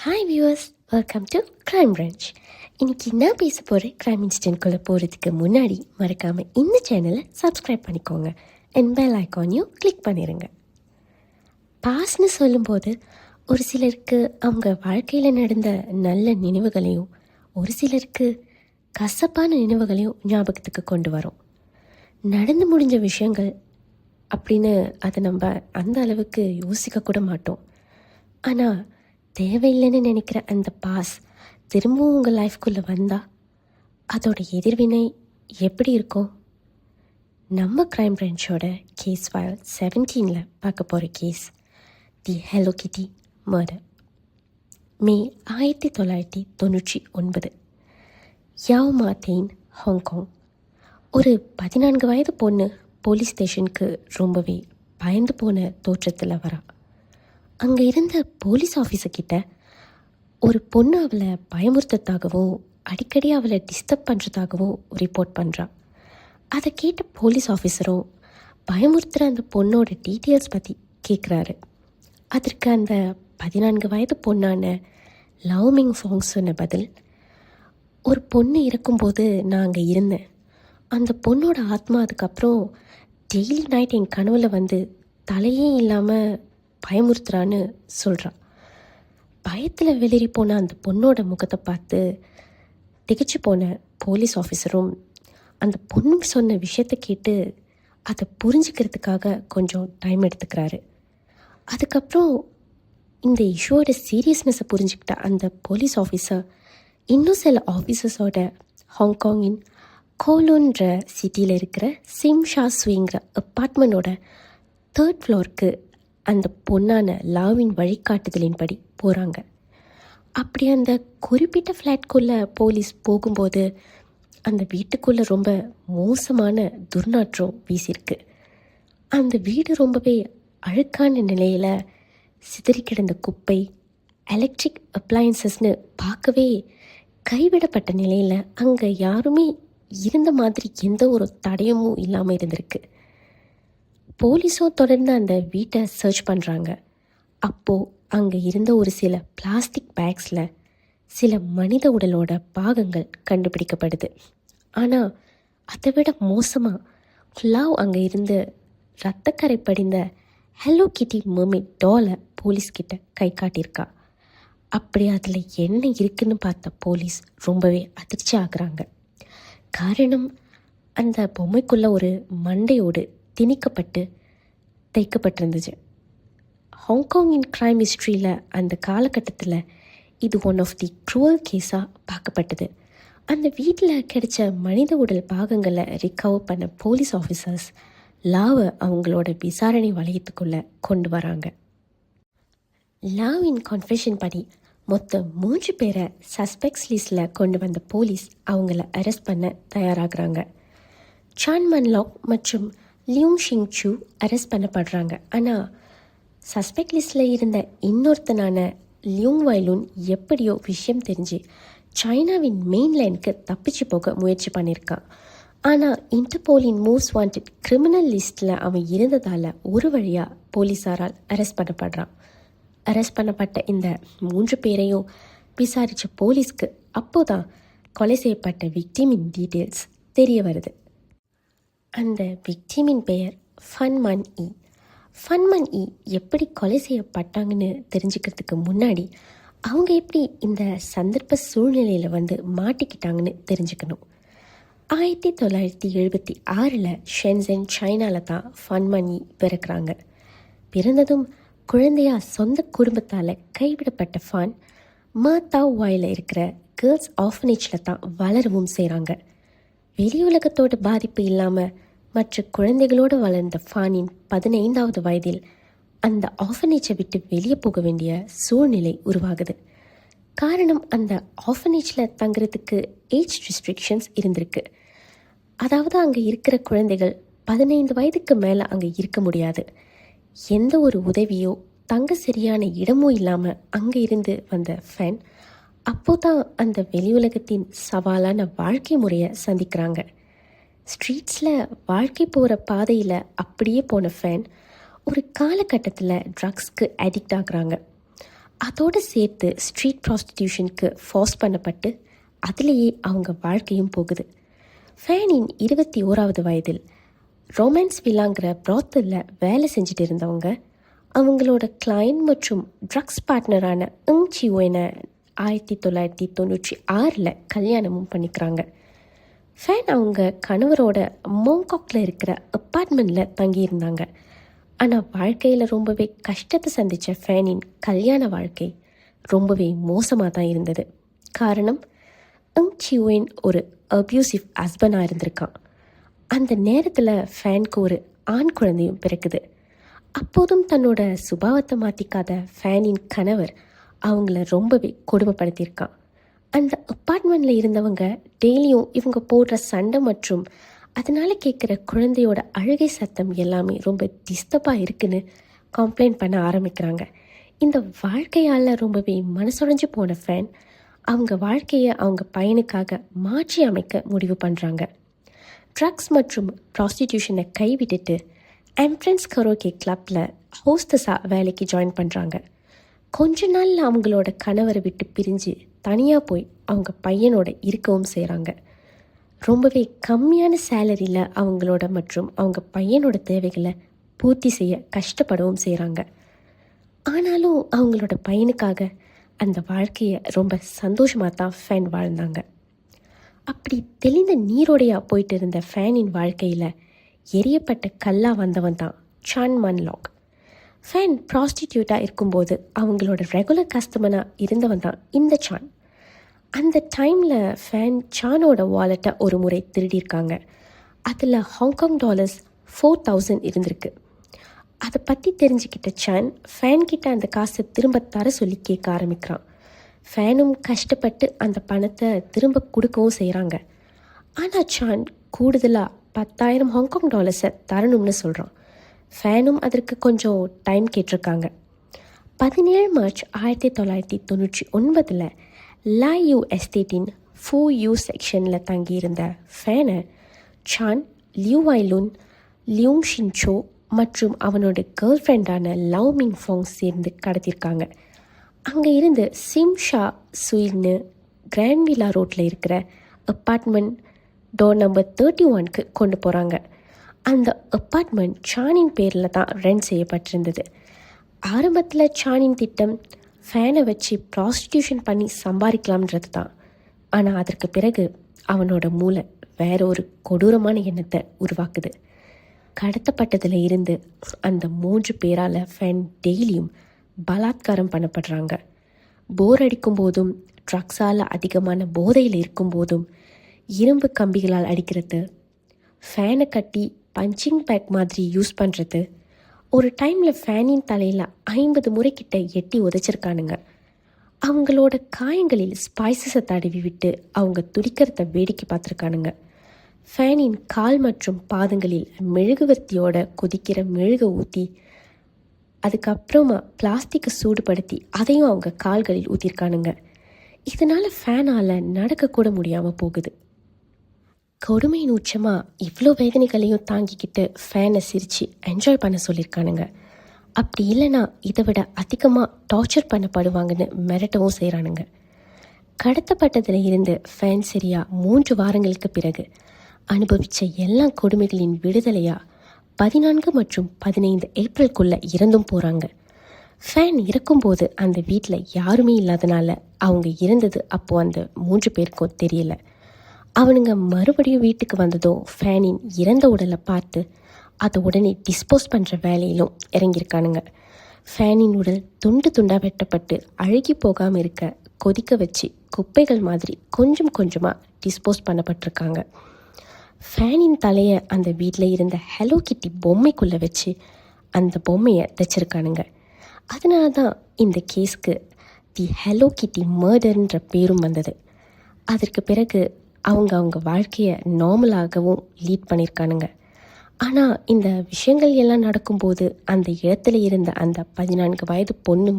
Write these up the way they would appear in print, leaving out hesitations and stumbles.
Hi viewers, welcome to crime branch. இன்னைக்கு நான் பேச போகிற கிரைம் இன்சிடென்ட்குள்ளே போகிறதுக்கு முன்னாடி மறக்காமல் இந்த சேனலை சப்ஸ்கிரைப் பண்ணிக்கோங்க அண்ட் பெல் ஐக்கானையும் கிளிக் பண்ணிடுங்க. பாஸ்ட்னு சொல்லும்போது ஒரு சிலருக்கு அவங்க வாழ்க்கையில் நடந்த நல்ல நினைவுகளையும் ஒரு சிலருக்கு கசப்பான நினைவுகளையும் ஞாபகத்துக்கு கொண்டு வரும். நடந்து முடிஞ்ச விஷயங்கள் அப்படின்னு அதை நம்ம அந்த அளவுக்கு யோசிக்க கூட மாட்டோம். ஆனால் தேவையில்லைன்னு நினைக்கிற அந்த பாஸ் திரும்பவும் உங்கள் லைஃப்குள்ளே வந்தால் அதோட எதிர்வினை எப்படி இருக்கும்? நம்ம கிரைம் பிரான்ச்சோட கேஸ் ஃபைல் 17 பார்க்க போகிற கேஸ் தி ஹெலோ கிட்டி மர்டர். மே 1999 யாவ் மா தேன், ஹாங்காங். ஒரு 14 வயது பொண்ணு போலீஸ் ஸ்டேஷனுக்கு ரொம்பவே பயந்து போன தோற்றத்தில் வரா. அங்கே இருந்த போலீஸ் ஆஃபீஸர்கிட்ட ஒரு பொண்ணு அவளை பயமுறுத்ததாகவும் அடிக்கடி அவளை டிஸ்டர்ப் பண்ணுறதாகவும் ரிப்போர்ட் பண்ணுறான். அதை கேட்ட போலீஸ் ஆஃபீஸரும் பயமுறுத்துகிற அந்த பொண்ணோட டீட்டெயில்ஸ் பற்றி கேட்குறாரு. அதற்கு அந்த 14 வயது பொண்ணான லவ் மிங் ஃபாங் சொன்ன பதில், ஒரு பொண்ணு இருக்கும்போது நான் அங்கே இருந்தேன். அந்த பொண்ணோட ஆத்மா அதுக்கப்புறம் டெய்லி நைட் என் கனவுல வந்து தலையே இல்லாமல் பயமுறுத்துறான்னு சொல்கிறான். பயத்தில் வெளிரி போன அந்த பொண்ணோட முகத்தை பார்த்து திகைச்சு போன போலீஸ் ஆஃபீஸரும் அந்த பொண்ணு சொன்ன விஷயத்தை கேட்டு அதை புரிஞ்சுக்கிறதுக்காக கொஞ்சம் டைம் எடுத்துக்கிறாரு. அதுக்கப்புறம் இந்த இஷ்யூவோட சீரியஸ்னஸை புரிஞ்சுக்கிட்ட அந்த போலீஸ் ஆஃபீஸர் இன்னும் சில ஆஃபீஸர்ஸோட ஹாங்காங்கின் கோலோன்ற சிட்டியில் இருக்கிற சிம் ஷா ஸ்விங்கிற அப்பார்ட்மெண்ட்டோட 3rd ஃப்ளோருக்கு அந்த பொண்ணான லாவின் வழிகாட்டுதலின்படி போகிறாங்க. அப்படி அந்த குறிப்பிட்ட ஃப்ளாட்குள்ளே போலீஸ் போகும்போது அந்த வீட்டுக்குள்ளே ரொம்ப மோசமான துர்நாற்றம் வீசியிருக்கு. அந்த வீடு ரொம்பவே அழுக்கான நிலையில் சிதறி கிடந்த குப்பை, எலக்ட்ரிக் அப்ளையன்சஸ்னு பார்க்கவே கைவிடப்பட்ட நிலையில் அங்கே யாருமே இருந்த மாதிரி எந்த ஒரு தடயமும் இல்லாமல் இருந்திருக்கு. போலீஸும் தொடர்ந்து அந்த வீட்டை சர்ச் பண்ணுறாங்க. அப்போது அங்கே இருந்த ஒரு சில பிளாஸ்டிக் பேக்ஸில் சில மனித உடலோட பாகங்கள் கண்டுபிடிக்கப்படுது. ஆனால் அதை விட மோசமாக லவ் அங்கே இருந்து இரத்தக்கரை படிந்த ஹெலோ கிட்டி மர்மெய்ட் டாலை போலீஸ்கிட்ட கை காட்டியிருக்கா. அப்படி அதில் என்ன இருக்குன்னு பார்த்த போலீஸ் ரொம்பவே அதிர்ச்சி ஆகுறாங்க. காரணம், அந்த பொம்மைக்குள்ளே ஒரு மண்டையோடு திணிக்கப்பட்டு தைக்கப்பட்டிருந்துச்சு. ஹாங்காங்கின் கிரைம் ஹிஸ்ட்ரியில் அந்த காலகட்டத்தில் இது ஒன் ஆஃப் தி க்ரூவல் கேஸாக பார்க்கப்பட்டது. அந்த வீட்டில் கிடைச்ச மனித உடல் பாகங்களை ரிகவர் பண்ண போலீஸ் ஆஃபீஸர்ஸ் லாவை அவங்களோட விசாரணை வளையத்துக்குள்ளே கொண்டு வராங்க. லாவின் கன்ஃபெஷன் படி மொத்தம் 3 பேரை சஸ்பெக்ட்ஸ் லிஸ்டில் கொண்டு வந்த போலீஸ் அவங்கள அரெஸ்ட் பண்ண தயாராகிறாங்க. சான் மன் லாக் மற்றும் லியூங் ஷிங் சூ அரெஸ்ட் பண்ணப்படுறாங்க. ஆனால் சஸ்பெக்ட் லிஸ்டில் இருந்த இன்னொருத்தனான லியூங் வைலூன் எப்படியோ விஷயம் தெரிஞ்சு சைனாவின் மெயின்லைனுக்கு தப்பிச்சு போக முயற்சி பண்ணியிருக்கான். ஆனால் இன்டர்போலின் மோஸ்ட் வாண்டட் கிரிமினல் லிஸ்ட்டில் அவன் இருந்ததால் ஒரு வழியாக போலீஸாரால் அரெஸ்ட் பண்ணப்படுறான். அரெஸ்ட் பண்ணப்பட்ட இந்த 3 பேரையும் விசாரித்த போலீஸ்க்கு அப்போதான் கொலை செய்யப்பட்ட விக்டிமின் டீட்டெயில்ஸ் தெரிய வருது. அந்த விக்டிமின் பெயர் ஃபன் மன் இ. ஃபன் மன் இ எப்படி கொலை செய்யப்பட்டாங்கன்னு தெரிஞ்சுக்கிறதுக்கு முன்னாடி அவங்க எப்படி இந்த சந்தர்ப்ப சூழ்நிலையில் வந்து மாட்டிக்கிட்டாங்கன்னு தெரிஞ்சுக்கணும். 1976 ஷென்சென் சைனாவில் தான் ஃபன் மன் இ பிறக்கிறாங்க. பிறந்ததும் குழந்தையா சொந்த குடும்பத்தால் கைவிடப்பட்ட ஃபான் மாத்தாவ் வாயில் இருக்கிற கேர்ள்ஸ் ஆர்ஃபனேஜில் தான் வளரவும் செய்கிறாங்க. வெளி உலகத்தோட பாதிப்பு இல்லாமல் மற்ற குழந்தைகளோடு வளர்ந்த ஃபானின் 15வது வயதில் அந்த ஆர்ஃபனேஜை விட்டு வெளியே போக வேண்டிய சூழ்நிலை உருவாகுது. காரணம், அந்த ஆர்ஃபனேஜில் தங்குறதுக்கு ஏஜ் ரெஸ்ட்ரிக்ஷன்ஸ் இருந்திருக்கு. அதாவது அங்கே இருக்கிற குழந்தைகள் 15 வயதுக்கு மேலே அங்கே இருக்க முடியாது. எந்த ஒரு உதவியோ தங்க சரியான இடமோ இல்லாமல் அங்கே இருந்து வந்த ஃபேன் அப்போதான் அந்த வெளி உலகத்தின் சவாலான வாழ்க்கை முறையை சந்திக்கிறாங்க. ஸ்ட்ரீட்ஸில் வாழ்க்கை போகிற பாதையில் அப்படியே போன ஃபேன் ஒரு காலகட்டத்தில் ட்ரக்ஸ்க்கு அடிக்ட் ஆகுறாங்க. அதோடு சேர்த்து ஸ்ட்ரீட் ப்ராஸ்டிடியூஷனுக்கு ஃபோர்ஸ் பண்ணப்பட்டு அதிலேயே அவங்க வாழ்க்கையும் போகுது. ஃபேனின் 21வது வயதில் ரொமான்ஸ் வில்லாங்கிற ப்ராத்தலில் வேலை செஞ்சுட்டு இருந்தவங்க அவங்களோட கிளையண்ட் மற்றும் ட்ரக்ஸ் பார்ட்னரான சியூனை 1996 கல்யாணமும் பண்ணிக்கிறாங்க. ஃபேன் அவங்க கணவரோட மோங்காக்ல இருக்கிற அப்பார்ட்மெண்ட்டில் தங்கியிருந்தாங்க. ஆனால் வாழ்க்கையில் ரொம்பவே கஷ்டத்தை சந்தித்த ஃபேனின் கல்யாண வாழ்க்கை ரொம்பவே மோசமாக தான் இருந்தது. காரணம், சியூன் ஒரு அப்யூசிவ் ஹஸ்பண்டாக இருந்திருக்கான். அந்த நேரத்தில் ஃபேனுக்கு ஒரு ஆண் குழந்தையும் பிறக்குது. அப்போதும் தன்னோட சுபாவத்தை மாற்றிக்காத ஃபேனின் கணவர் அவங்கள ரொம்பவே கொடுமைப்படுத்தியிருக்கான். அந்த அப்பார்ட்மெண்ட்டில் இருந்தவங்க டெய்லியும் இவங்க போடுற சண்டை மற்றும் அதனால் கேட்குற குழந்தையோட அழுகை சத்தம் எல்லாமே ரொம்ப டிஸ்டர்பாக இருக்குன்னு கம்ப்ளைண்ட் பண்ண ஆரம்பிக்கிறாங்க. இந்த வாழ்க்கையால் ரொம்பவே மனசுடைஞ்சு போன ஃபேன் அவங்க வாழ்க்கையை அவங்க பையனுக்காக மாற்றி அமைக்க முடிவு பண்ணுறாங்க. ட்ரக்ஸ் மற்றும் ப்ராஸ்டிடியூஷனை கைவிட்டுட்டு எம்ப்ரன்ஸ் கரோக்கே கிளப்பில் ஹோஸ்டஸாக வேலைக்கு ஜாயின் பண்ணுறாங்க. கொஞ்ச நாளில் அவங்களோட கணவரை விட்டு பிரிஞ்சு தனியாக போய் அவங்க பையனோட இருக்கவும் செய்கிறாங்க. ரொம்பவே கம்மியான சேலரியில் அவங்களோட மற்றும் அவங்க பையனோட தேவைகளை பூர்த்தி செய்ய கஷ்டப்படவும் செய்கிறாங்க. ஆனாலும் அவங்களோட பையனுக்காக அந்த வாழ்க்கையை ரொம்ப சந்தோஷமாக தான் ஃபேன் வாழ்ந்தாங்க. அப்படி தெளிந்த நீரோடையாக போயிட்டு இருந்த ஃபேனின் வாழ்க்கையில் எரியப்பட்ட கல்லாக வந்தவன் தான் சான் மன்லாக். ஃபேன் ப்ராஸ்டிடியூட்டாக இருக்கும்போது அவங்களோட ரெகுலர் கஸ்டமராக இருந்தவன் தான் இந்த சான். அந்த டைமில் ஃபேன் சானோட வாலெட்டை ஒரு முறை திருடியிருக்காங்க. அதில் ஹாங்காங் டாலர்ஸ் 4000 இருந்திருக்கு. அதை பற்றி தெரிஞ்சுக்கிட்ட சான் ஃபேன்கிட்ட அந்த காசை திரும்ப தர சொல்லி கேட்க ஆரம்பிக்கிறான். ஃபேனும் கஷ்டப்பட்டு அந்த பணத்தை திரும்ப கொடுக்கவும் செய்கிறாங்க. ஆனால் சான் கூடுதலாக 10,000 ஹாங்காங் டாலர்ஸை தரணும்னு சொல்கிறான். ஃபேனும் அதற்கு கொஞ்சம் டைம் கேட்டிருக்காங்க. 17 மார்ச் 1999 லாயூ எஸ்டேட்டின் ஃபூ யூ செக்ஷனில் தங்கியிருந்த ஃபேனை சான், லியூ வைலுன், லியூங் ஷின்சோ மற்றும் அவனோட கேர்ள் ஃப்ரெண்டான லவ் மிங் ஃபாங் சேர்ந்து கடத்தியிருக்காங்க. அங்கே இருந்து சிம் ஷா சுயில்னு கிராண்ட்வில்லா ரோட்டில் இருக்கிற அப்பார்ட்மெண்ட் டோர் நம்பர் 31க்கு கொண்டு போகிறாங்க. அந்த அப்பார்ட்மெண்ட் சானின் பேரில் தான் ரெண்ட் செய்யப்பட்டிருந்தது. ஆரம்பத்தில் சானின் திட்டம் ஃபேனை வச்சு ப்ராஸ்டிடியூஷன் பண்ணி சம்பாதிக்கலாம்ன்றது தான். ஆனால் அதற்கு பிறகு அவனோட மூளை வேற ஒரு கொடூரமான எண்ணத்தை உருவாக்குது. கடத்தப்பட்டதில் இருந்து அந்த 3 பேரால் ஃபேன் டெய்லியும் பலாத்காரம் பண்ணப்படுறாங்க. போர் அடிக்கும் போதும், ட்ரக்ஸால் அதிகமான போதையில் இருக்கும்போதும், இரும்பு கம்பிகளால் அடிக்கிறது, ஃபேனை கட்டி பஞ்சிங் பேக் மாதிரி யூஸ் பண்ணுறது. ஒரு டைமில் ஃபேனின் தலையில் 50 முறைக்கிட்ட எட்டி உதைச்சிருக்கானுங்க. அவங்களோட காயங்களில் ஸ்பைசஸை தடவி விட்டு அவங்க துடிக்கிறத வேடிக்கை பார்த்துருக்கானுங்க. ஃபேனின் கால் மற்றும் பாதங்களில் மெழுகுவர்த்தியோட கொதிக்கிற மெழுகை ஊற்றி அதுக்கப்புறமா பிளாஸ்டிக்கை சூடுபடுத்தி அதையும் அவங்க கால்களில் ஊற்றிருக்கானுங்க. இதனால் ஃபேனால் நடக்கக்கூட முடியாமல் போகுது. கொடுமையின் உச்சமாக இவ்வளோ வேதனைகளையும் தாங்கிக்கிட்டு ஃபேனை சிரித்து என்ஜாய் பண்ண சொல்லியிருக்கானுங்க. அப்படி இல்லைனா இதை விட அதிகமாக டார்ச்சர் பண்ணப்படுவாங்கன்னு மிரட்டவும் செய்கிறானுங்க. கடத்தப்பட்டதில் இருந்து ஃபேன் சரியாக 3 வாரங்களுக்கு பிறகு அனுபவித்த எல்லா கொடுமைகளின் விடுதலையாக 14 மற்றும் 15 ஏப்ரலுக்குள்ளே இறந்தும் போகிறாங்க. ஃபேன் இறக்கும்போது அந்த வீட்டில் யாருமே இல்லாதனால அவங்க இறந்தது அப்போது அந்த 3 பேருக்கும் தெரியல. அவனுங்க மறுபடியும் வீட்டுக்கு வந்ததும் ஃபேனின் இறந்த உடலை பார்த்து அதை உடனே டிஸ்போஸ் பண்ணுற வேலையிலும் இறங்கியிருக்கானுங்க. ஃபேனின் உடல் துண்டு துண்டாக வெட்டப்பட்டு அழுகி போகாமல் இருக்க கொதிக்க வச்சு குப்பைகள் மாதிரி கொஞ்சம் கொஞ்சமாக டிஸ்போஸ் பண்ணப்பட்டிருக்காங்க. ஃபேனின் தலையை அந்த வீட்டில் இருந்த ஹலோ கிட்டி பொம்மைக்குள்ளே வச்சு அந்த பொம்மையை தைச்சிருக்கானுங்க. அதனால தான் இந்த கேஸ்க்கு தி ஹலோ கிட்டி மர்டர்ன்ற பேரும் வந்தது. அதற்கு பிறகு அவங்க வாழ்க்கையை நார்மலாகவும் லீட் பண்ணியிருக்கானுங்க. ஆனால் இந்த விஷயங்கள் எல்லாம் நடக்கும்போது அந்த இடத்துல இருந்த அந்த 14 வயது பொண்ணு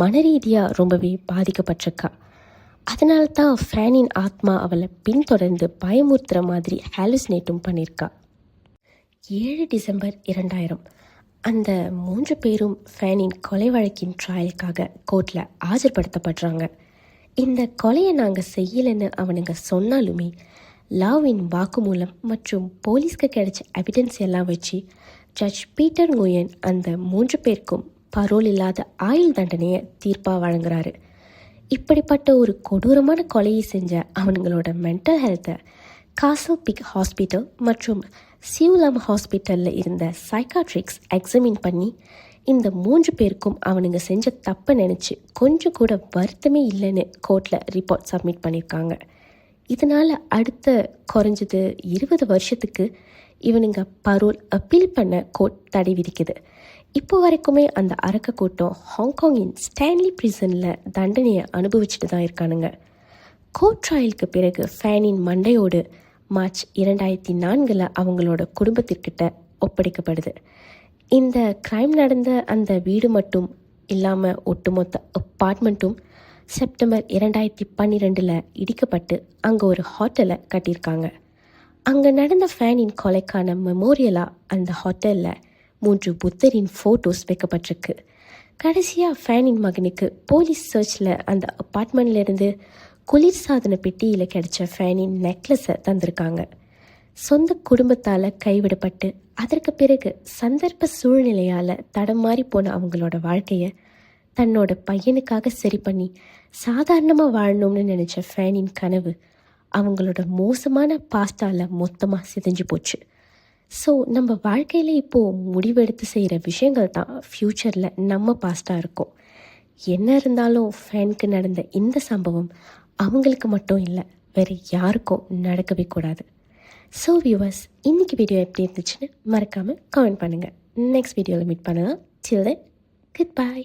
மனரீதியாக ரொம்பவே பாதிக்கப்பட்டிருக்கா. அதனால தான் ஃபேனின் ஆத்மா அவளை பின்தொடர்ந்து பயமுறுத்துகிற மாதிரி ஹாலுசினேட்டும் பண்ணியிருக்கா. 7 டிசம்பர் 2000 அந்த 3 பேரும் ஃபேனின் கொலை வழக்கின் ட்ரையலுக்காக கோர்ட்டில் ஆஜர்படுத்தப்படுறாங்க. இந்த கொலையை நாங்கள் செய்யலைன்னு அவனுங்க சொன்னாலுமே லாவின் வாக்குமூலம் மற்றும் போலீஸ்க்கு கிடைச்ச எவிடன்ஸ் எல்லாம் வச்சு ஜட்ஜ் பீட்டர் nguyen அந்த 3 பேருக்கும் பரோல் இல்லாத ஆயுள் தண்டனையை தீர்ப்பாக வழங்குறாரு. இப்படிப்பட்ட ஒரு கொடூரமான கொலையை செஞ்ச அவனுங்களோட மென்டல் ஹெல்த்தை காசல் பிக் ஹாஸ்பிட்டல் மற்றும் சியூலம் ஹாஸ்பிட்டலில் இருந்த சைக்காட்ரிக்ஸ் எக்ஸாமின் பண்ணி இந்த 3 பேருக்கும் அவனுங்க செஞ்ச தப்பை நினச்சி கொஞ்சம் கூட வருத்தமே இல்லைன்னு கோர்ட்டில் ரிப்போர்ட் சப்மிட் பண்ணியிருக்காங்க. இதனால் அடுத்த குறைஞ்சது 20 வருஷத்துக்கு இவனுங்க பரோல் அப்பீல் பண்ண கோர்ட் தடை விதிக்குது. இப்போ வரைக்குமே அந்த அரக்க கூட்டம் ஹாங்காங்கின் ஸ்டான்லி பிரிசனில் தண்டனையை அனுபவிச்சுட்டு தான் இருக்கானுங்க. கோர்ட் ட்ரையலுக்கு பிறகு ஃபேனின் மண்டையோடு மார்ச் 2004 அவங்களோட குடும்பத்திற்கிட்ட ஒப்படைக்கப்படுது. இந்த கிரைம் நடந்த அந்த வீடு மட்டும் இல்லாமல் ஒட்டுமொத்த அப்பார்ட்மெண்ட்டும் செப்டம்பர் 2012 இடிக்கப்பட்டு அங்கே ஒரு ஹோட்டலை கட்டியிருக்காங்க. அங்கே நடந்த ஃபேனின் கொலைக்கான மெமோரியலாக அந்த ஹோட்டலில் 3 புத்தரின் ஃபோட்டோஸ் வைக்கப்பட்டிருக்கு. கடைசியாக ஃபேனின் மகனுக்கு போலீஸ் சர்ச்சில் அந்த அப்பார்ட்மெண்ட்லேருந்து குளிர்சாதன பெட்டியில் கிடைச்ச ஃபேனின் நெக்லஸை தந்திருக்காங்க. சொந்த குடும்பத்தால் கைவிடப்பட்டு அதற்கு பிறகு சந்தர்ப்ப சூழ்நிலையால் தடம் மாறி போன அவங்களோட வாழ்க்கையை தன்னோட பையனுக்காக சரி பண்ணி சாதாரணமாக வாழணும்னு நினச்ச ஃபேனின் கனவு அவங்களோட மோசமான பாஸ்டால் மொத்தமாக சிதைஞ்சு போச்சு. ஸோ நம்ம வாழ்க்கையில் இப்போது முடிவெடுத்து செய்கிற விஷயங்கள் தான் ஃப்யூச்சரில் நம்ம பாஸ்டாக இருக்கும். என்ன இருந்தாலும் ஃபேனுக்கு நடந்த இந்த சம்பவம் அவங்களுக்கு மட்டும் இல்லை, வேறு யாருக்கும் நடக்கவே கூடாது. ஸோ வியூவர்ஸ், இன்றைக்கி வீடியோ எப்படி இருந்துச்சுன்னு மறக்காமல் கமெண்ட் பண்ணுங்கள். நெக்ஸ்ட் வீடியோவில் மீட் பண்ணலாம். டில் தென், குட் பை.